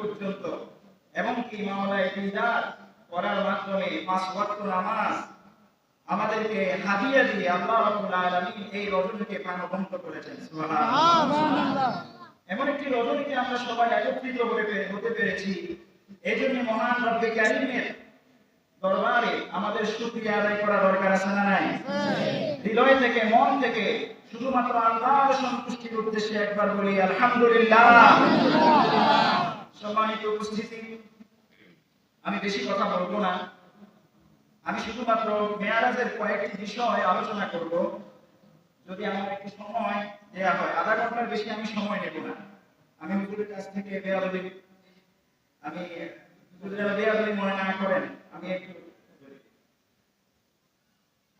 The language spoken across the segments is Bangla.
পর্যন্ত, এমনকি মাওলায়ে দিদার করার মাধ্যমে 5 ওয়াক্ত নামাজ আমাদেরকে হাদিয়া দিয়ে আল্লাহ রাব্বুল আলামিন এই রজনীকে প্রাণবন্ত করেছেন। সুবহানাল্লাহ। এমন একটি রজনীতে আমরা সবাই একত্রিত হতে পেরেছি। এজন্য মহান রব্বে কারীমের দরবারে আমাদের শুকরিয়া আদায় করা দরকার আছে না নাই? হৃদয় থেকে, মন থেকে শুধুমাত্র আল্লাহর সন্তুষ্টির উদ্দেশ্যে একবার বলি আলহামদুলিল্লাহ। সম্মানিত উপস্থিতি, আমি বেশি কথা বলবো না। আমি শুধুমাত্র মেয়ারাজের কয়েকটি বিষয় আলোচনা করব। যদি আমার একটু সময় দেয়া হয়, আধা ঘন্টার বেশি আমি সময় নেব না। আমি হুজুরের কাছ থেকে আমি হুজুরেরা বেয়াদবি মনে না করেন, আমি একটু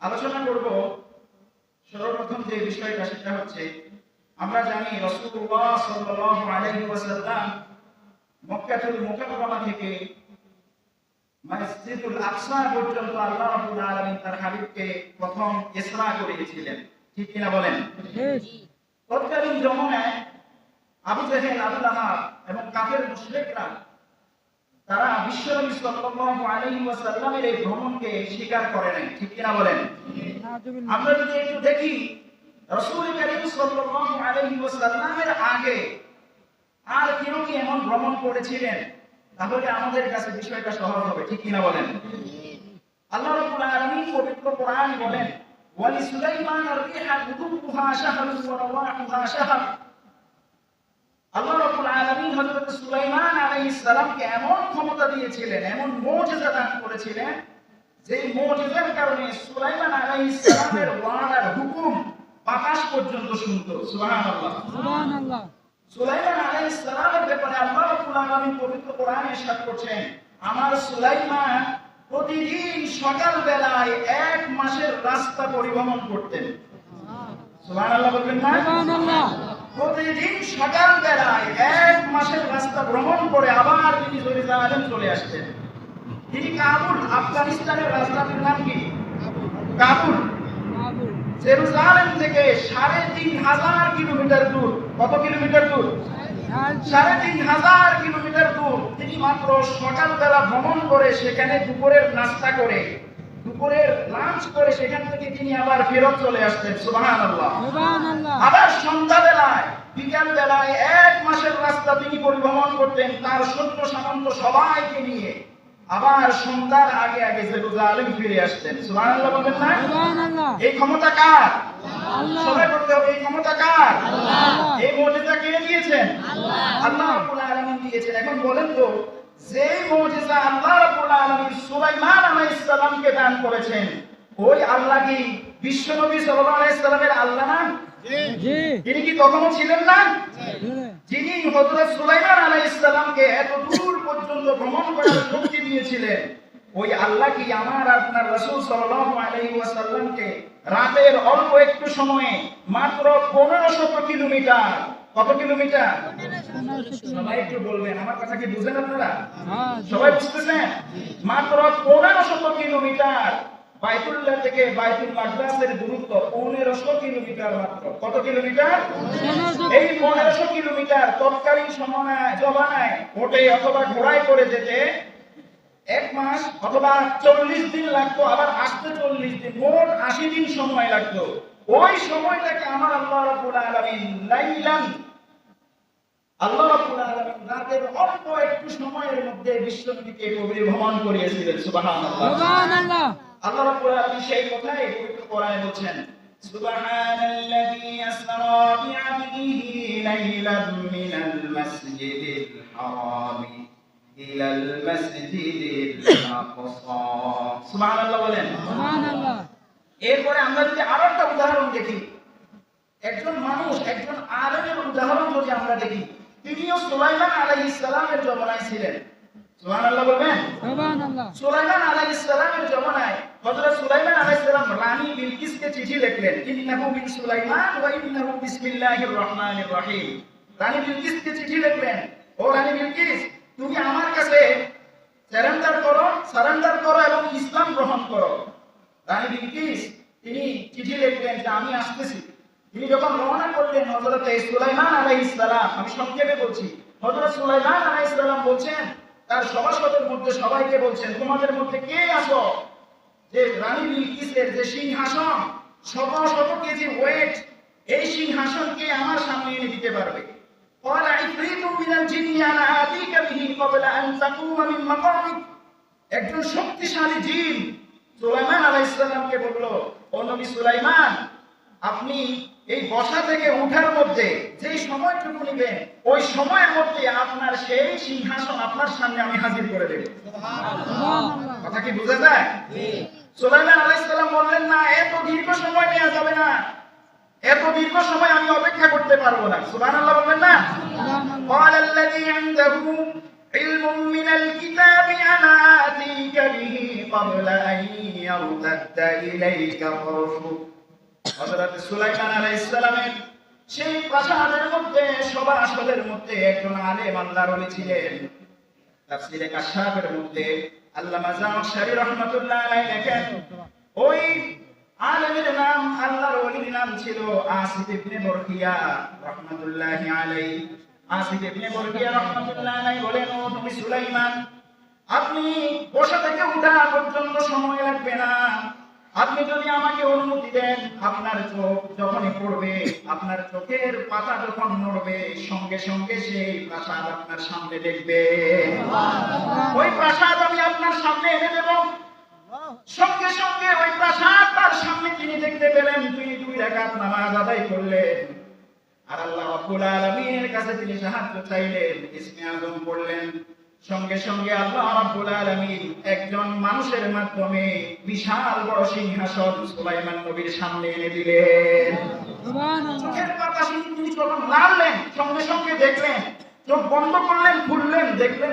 আলোচনা করব। সর্বপ্রথম যে বিষয়টা সেটা হচ্ছে, আমরা জানি রাসূলুল্লাহ সাল্লাল্লাহু আলাইহি ওয়াসাল্লাম মক্কাতুল মুকাররমা থেকে মসজিদুল আকসা পর্যন্ত আল্লাহ রাব্বুল আলামিন তার হাবিবকে প্রথম ইসরা করিয়েছিলেন। ঠিক কিনা বলেন? তৎকালীন জমানায় আবু জাহেল, আবু লাহাব এবং কাফের মুশরিকরা তারা বিশ্বনবী সাল্লাল্লাহু আলাইহি ওয়াসাল্লামের এই ভ্রমণকে স্বীকার করে নাই। ঠিক কিনা বলেন? আমরা যদি একটু দেখি, রাসূল কারীম সাল্লাল্লাহু আলাইহি ওয়াসাল্লামের আগে আর কেউ কি এমন ভ্রমণ করেছিলেন, তাহলে আমাদের কাছে বিষয়টা সহজ হবে। ঠিক কিনা বলেন? আল্লাহ রাব্বুল আলামিন পবিত্র কোরআনে বলেন, ওয়ালি সুলাইমান আর-রিহা গুদুহা শাহরুন ওয়া রাওয়াহুহা শাহর। আল্লাহ রাব্বুল আলামিন হযরত সুলাইমান আলাইহিস সালামকে এমন ক্ষমতা দিয়েছিলেন, এমন মুজিজা দান করেছিলেন, যে মুজিজার কারণে সুলাইমান আলাইহিস সালামের ওয়াদার হুকুম আকাশ পর্যন্ত শুনতো। সুবহানাল্লাহ, সুবহানাল্লাহ। সুলাইমান আলাইহিস সালামের ব্যাপারে আল্লাহ রাব্বুল আলামিন পবিত্র কোরআনে ইরশাদ করছেন, আমার সুলাইমান প্রতিদিন সকাল বেলায় 1 মাসের রাস্তা পরিভ্রমণ করতেন। সুবহানাল্লাহ বলবেন না? সুবহানাল্লাহ। প্রতিদিন সকাল বেলায় 1 মাসের রাস্তা ভ্রমণ করে আবার তিনি জেরুজালেম চলে আসতেন। তিনি কাবুল, আফগানিস্তানের রাজধানীর নাম কি? কাবুল। জেরুজালেম থেকে ৩,৫০০ কিলোমিটার দূর। কত কিলোমিটার দূর? ৩,৫০০ কিলোমিটার দূর তিনি মাত্র সকালবেলা ভ্রমণ করে সেখানে দুপুরের নাস্তা করে, দুপুরের লাঞ্চ করে সেখান থেকে তিনি আবার ফেরত চলে আসতেন। সুবহানাল্লাহ, সুবহানাল্লাহ। আবার সন্ধ্যাবেলায়, বিকাল বেলায় 1 মাসের রাস্তা তিনি পরিভ্রমণ করতেন তার সৈন্য সামন্ত সবাইকে নিয়ে। আবার সন্ধ্যার আগে আগে জেরুজালেম ফিরে আসতেন। সুবহানাল্লাহ বলবেন না? সুবহানাল্লাহ। এই ক্ষমতা কার? আল্লাহ। সবাই বলতে হবে, এই ক্ষমতা কার? আল্লাহ। এই মুজিজা কে দিয়েছেন? আল্লাহ। আল্লাহ রাব্বুল আলামিন দিয়েছেন। এখন বলেন তো, যে মুজিজা আল্লাহ রাব্বুল আলামিন সুলাইমান আলাইহিস সালামকে দান করেছেন, ওই আল্লাহ কি বিশ্বনবী সাল্লাল্লাহু আলাইহি সাল্লামের আল্লাহ না? জি। তিনি কি কখনো ছিলেন না? জি। যিনি হযরত সুলাইমান আলাইহিস সালামকে এত দূর পর্যন্ত ভ্রমণ করার শক্তি দিয়েছিলেন, ওই আল্লাহ কি আমার আপনার রাসূল সাল্লাল্লাহু আলাইহি ওয়াসাল্লামকে রাতের অল্প একটু সময়ে মাত্র 1500 কিলোমিটার, কত কিলোমিটার? সবাই একটু বলবেন, আমার কথা কি বুঝেন আপনারা? সবাই বুঝতেছেন? মাত্র 1500 কিলোমিটার বাইতুল্লাহ থেকে বাইতুল মাকদাসের দূরত্ব 1500 কিলোমিটার মাত্র। কত কিলোমিটার? এই 1500 কিলোমিটার তৎকালীন জমানায় ওটে অথবা ঘোড়ায় করে যেতে 1 মাস অথবা 40 দিন লাগতো, আবার আসতে 40 দিন, মোট 80 দিন সময় লাগতো। ওই সময়টাকে আমার আল্লাহ রাব্বুল আলামিন লাইলান, আল্লাহ রাব্বুল আলামিন রাতের অল্প একটু সময়ের মধ্যে বিশ্বনবীকে পরিভ্রমণ করিয়েছিলেন। সুবহানাল্লাহ, সুবহানাল্লাহ। আল্লাহ রাব্বুল আলামিন সেই কথাই পবিত্র কোরআনে বলেন, সুবহানাল্লাযী আসরা বিআবদিহি লাইলাম মিনাল মাসজিদিল হারামি ইলাল মাসজিদিল আকসা। সুবহানাল্লাহ বলেন, সুবহানাল্লাহ। এরপরে আমরা যদি আরো একটা উদাহরণ দেখি, একজন মানুষ, একজন আলেমের উদাহরণ যদি আমরা দেখি, তিনিও সুলাইমান আলাইহিস সালামের জমানায় ছিলেন। সুবহানাল্লাহ বলবেন? সুবহানাল্লাহ। সুলাইমান আলাইহিস সালামের জমানায় হযরত সুলাইমান আলাইহিস সালাম রানী বিলকিসকে চিঠি লিখলেন, ইন্নাহু মিন সুলাইমান ওয়া ইন্নাহু বিসমিল্লাহির রহমানির রহিম। রানী বিলকিসকে চিঠি লিখলেন, ও রানী বিলকিস, তুমি আমার কাছে সারেন্ডার করো এবং ইসলাম গ্রহণ করো। রানী বিলকিস তিনি চিঠি লিখলেন যে আমি আসতেছি। তিনি যখন রওনা করলেন হযরত সুলাইমান আলাইহিস সালাম, আমি সংক্ষেপে বলছি, হযরত সুলাইমান আলাইহিস সালাম বলছেন তার সভাসদের মধ্যে সবাইকে বলছেন, তোমাদের মধ্যে কে আছো যে রানী বিলকিসের যে সিংহাসন শত শত কেজি ওয়েট, এই সিংহাসনকে আমার সামনে এনে দিতে পারবে? قال عفريت من الجن انا اتيك به قبل ان تقوم من مقامك। একজন শক্তিশালী জিন সুলাইমান আলাইহিস সালামকে বলল, ও নবী সুলাইমান, আপনি এই বসা থেকে ওঠার মধ্যে যেই সময়টুকু নেবেন ওই সময়ের মধ্যে আপনার সেই সিংহাসন আপনার সামনে আমি হাজির করে দেব। সুবহানাল্লাহ। কথা কি বোঝা যায়? জি। সুলাইমান আলাইহিস সালাম বললেন, না, এত দীর্ঘ সময় নেওয়া যাবে না, এত দীর্ঘ সময় আমি অপেক্ষা করতে পারবো না। সুবহানাল্লাহ বলবেন না? قال الذي عنده علم من الكتاب انا اتيك به قبل ان يرتد اليك طرفك। হযরত সুলাইমান আলাইহিস সালামের সেই প্রাসাদের মধ্যে সভাসদের মধ্যে একজন আলেম আল্লাহর ওলি ছিলেন। তাফসীরে কাশফের মধ্যে আল্লামা জামশারী রাহমাতুল্লাহ আলাইহি লেখেন, ওই আলেমের নাম, আল্লাহর ওলির নাম ছিল আসিফ ইবনে বরকিয়া রাহমাতুল্লাহি আলাইহি। আসিফ ইবনে বরকিয়া রাহমাতুল্লাহি আলাইহি বলেন, ও নবী সুলাইমান, আপনি বসা থেকে ওঠা পর্যন্ত সময় লাগবে না, আপনি যদি আমাকে অনুমতি দেন, আপনার চোখ যখনই পড়বে, আপনার চোখের পাতা যখন নড়বে, সঙ্গে সঙ্গে সেই প্রাসাদ আপনার সামনে দেখবে। ওই প্রাসাদ আমি আপনার সামনে এনে দেব। সঙ্গে সঙ্গে ওই প্রাসাদ তার সামনে তিনি দেখতে পেলেন। তিনি 2 রাকাত নামাজ আদায় করলেন আর আল্লাহ রাব্বুল আলামিনের কাছে তিনি সাহায্য চাইলেন, ইসমে আযম পড়লেন। সঙ্গে সঙ্গে আল্লাহ রাব্বুল আলামিন একজন মানুষের মাধ্যমে বিশাল বড় সিংহাসন সুলাইমান নবীর সামনে এনে দিলেন। সুবহানাল্লাহ। চোখের পাতা তিনি যখন নাড়লেন, সঙ্গে সঙ্গে দেখলেন, চোখ বন্ধ করলেন, খুললেন, দেখলেন